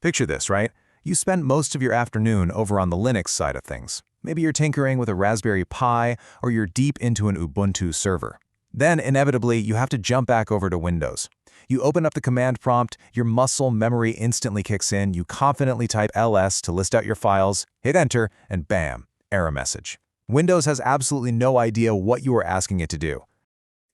Picture this, right? You spent most of your afternoon over on the Linux side of things. Maybe you're tinkering with a Raspberry Pi, or you're deep into an Ubuntu server. Then, inevitably, you have to jump back over to Windows. You open up the command prompt, your muscle memory instantly kicks in, you confidently type ls to list out your files, hit enter, and bam, error message. Windows has absolutely no idea what you are asking it to do.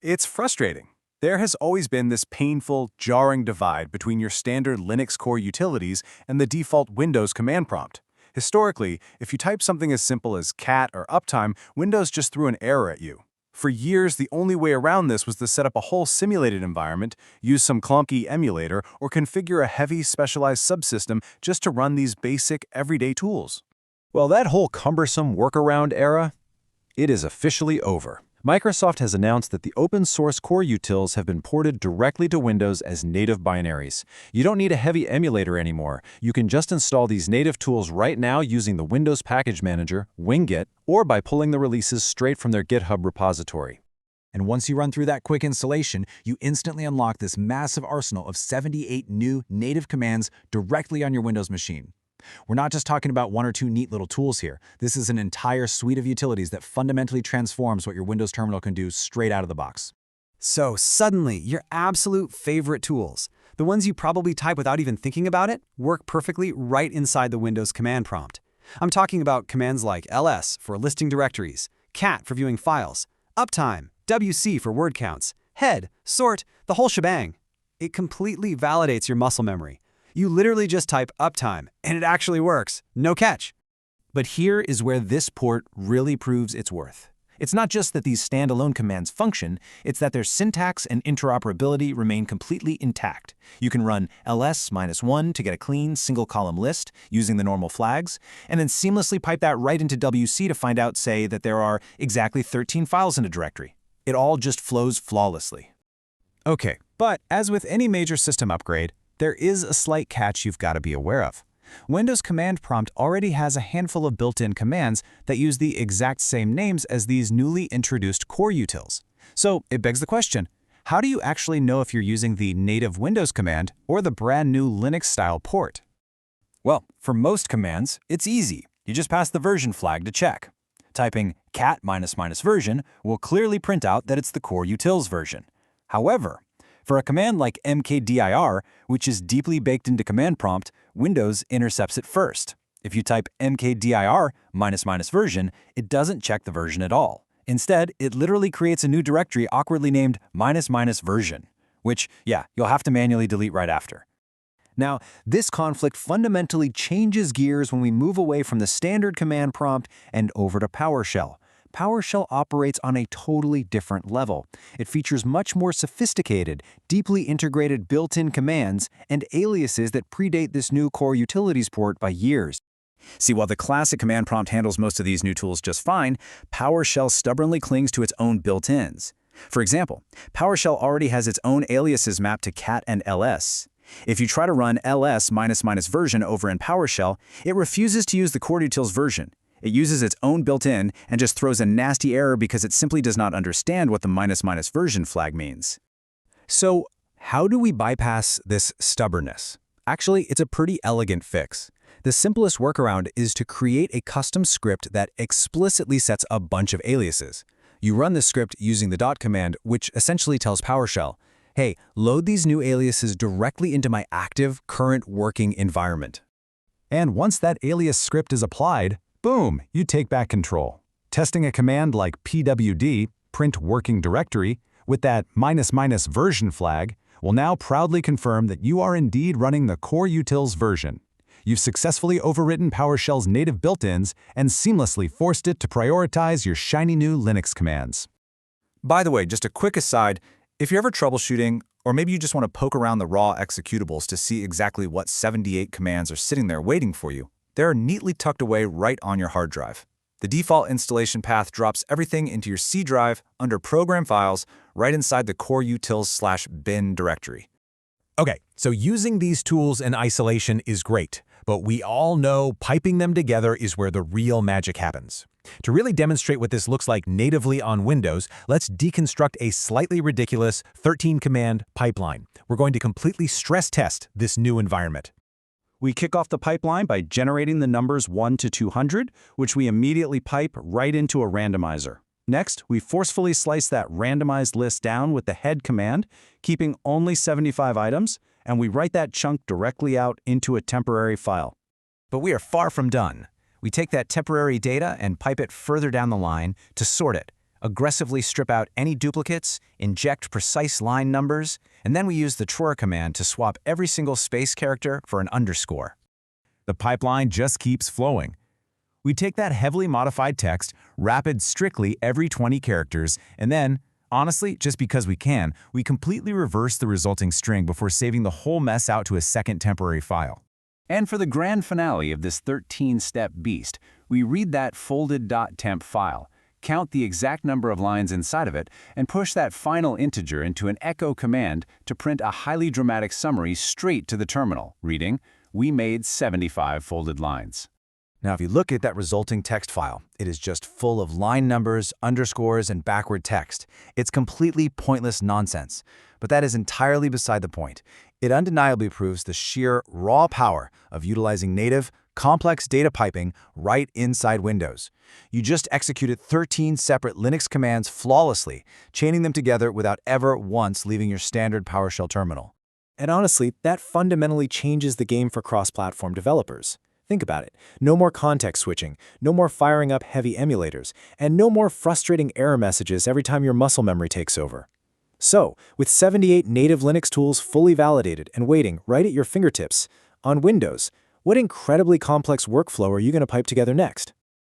It's frustrating. There has always been this painful, jarring divide between your standard Linux core utilities and the default Windows command prompt. Historically, if you type something as simple as cat or uptime, Windows just threw an error at you. For years, the only way around this was to set up a whole simulated environment, use some clunky emulator, or configure a heavy, specialized subsystem just to run these basic, everyday tools. Well, that whole cumbersome workaround era, it is officially over. Microsoft has announced that the open-source Coreutils have been ported directly to Windows as native binaries. You don't need a heavy emulator anymore. You can just install these native tools right now using the Windows Package Manager, winget, or by pulling the releases straight from their GitHub repository. And once you run through that quick installation, you instantly unlock this massive arsenal of 78 new native commands directly on your Windows machine. We're not just talking about one or two neat little tools here. This is an entire suite of utilities that fundamentally transforms what your Windows terminal can do straight out of the box. So suddenly, your absolute favorite tools, the ones you probably type without even thinking about it, work perfectly right inside the Windows command prompt. I'm talking about commands like ls for listing directories, cat for viewing files, uptime, wc for word counts, head, sort, the whole shebang. It completely validates your muscle memory. You literally just type uptime, and it actually works. No catch. But here is where this port really proves its worth. It's not just that these standalone commands function, it's that their syntax and interoperability remain completely intact. You can run ls-1 to get a clean, single-column list using the normal flags, and then seamlessly pipe that right into wc to find out, say, that there are exactly 13 files in a directory. It all just flows flawlessly. Okay, but as with any major system upgrade, there is a slight catch you've got to be aware of. Windows command prompt already has a handful of built-in commands that use the exact same names as these newly introduced Coreutils. So it begs the question, how do you actually know if you're using the native Windows command or the brand new Linux-style port? Well, for most commands, it's easy. You just pass the version flag to check. Typing cat -- version will clearly print out that it's the Coreutils version. However, for a command like mkdir, which is deeply baked into command prompt, Windows intercepts it first. If you type mkdir -- version, it doesn't check the version at all. Instead, it literally creates a new directory awkwardly named -- version, which, yeah, you'll have to manually delete right after. Now, this conflict fundamentally changes gears when we move away from the standard command prompt and over to PowerShell. PowerShell operates on a totally different level. It features much more sophisticated, deeply integrated built-in commands and aliases that predate this new Coreutils port by years. See, while the classic command prompt handles most of these new tools just fine, PowerShell stubbornly clings to its own built-ins. For example, PowerShell already has its own aliases mapped to cat and ls. If you try to run ls -- version over in PowerShell, it refuses to use the Coreutils version. It uses its own built-in and just throws a nasty error because it simply does not understand what the -- version flag means. So, how do we bypass this stubbornness? Actually, it's a pretty elegant fix. The simplest workaround is to create a custom script that explicitly sets a bunch of aliases. You run this script using the command, which essentially tells PowerShell, hey, load these new aliases directly into my active, current working environment. And once that alias script is applied, boom, you take back control. Testing a command like pwd, print working directory, with that -- version flag, will now proudly confirm that you are indeed running the Coreutils version. You've successfully overwritten PowerShell's native built-ins and seamlessly forced it to prioritize your shiny new Linux commands. By the way, just a quick aside, if you're ever troubleshooting, or maybe you just want to poke around the raw executables to see exactly what 78 commands are sitting there waiting for you, they're neatly tucked away right on your hard drive. The default installation path drops everything into your C drive under Program Files right inside the Coreutils/bin directory. Okay, so using these tools in isolation is great, but we all know piping them together is where the real magic happens. To really demonstrate what this looks like natively on Windows, let's deconstruct a slightly ridiculous 13-command pipeline. We're going to completely stress test this new environment. We kick off the pipeline by generating the numbers 1 to 200, which we immediately pipe right into a randomizer. Next, we forcefully slice that randomized list down with the head command, keeping only 75 items, and we write that chunk directly out into a temporary file. But we are far from done. We take that temporary data and pipe it further down the line to sort it, aggressively strip out any duplicates, inject precise line numbers, and then we use the tr command to swap every single space character for an underscore. The pipeline just keeps flowing. We take that heavily modified text, wrap it strictly every 20 characters, and then, honestly, just because we can, we completely reverse the resulting string before saving the whole mess out to a second temporary file. And for the grand finale of this 13-step beast, we read that folded.temp file, count the exact number of lines inside of it, and push that final integer into an echo command to print a highly dramatic summary straight to the terminal, reading, "We made 75 folded lines." Now, if you look at that resulting text file, it is just full of line numbers, underscores, and backward text. It's completely pointless nonsense. But that is entirely beside the point. It undeniably proves the sheer raw power of utilizing native, complex data piping right inside Windows. You just executed 13 separate Linux commands flawlessly, chaining them together without ever once leaving your standard PowerShell terminal. And honestly, that fundamentally changes the game for cross-platform developers. Think about it. No more context switching, no more firing up heavy emulators, and no more frustrating error messages every time your muscle memory takes over. So, with 78 native Linux tools fully validated and waiting right at your fingertips, on Windows, what incredibly complex workflow are you going to pipe together next?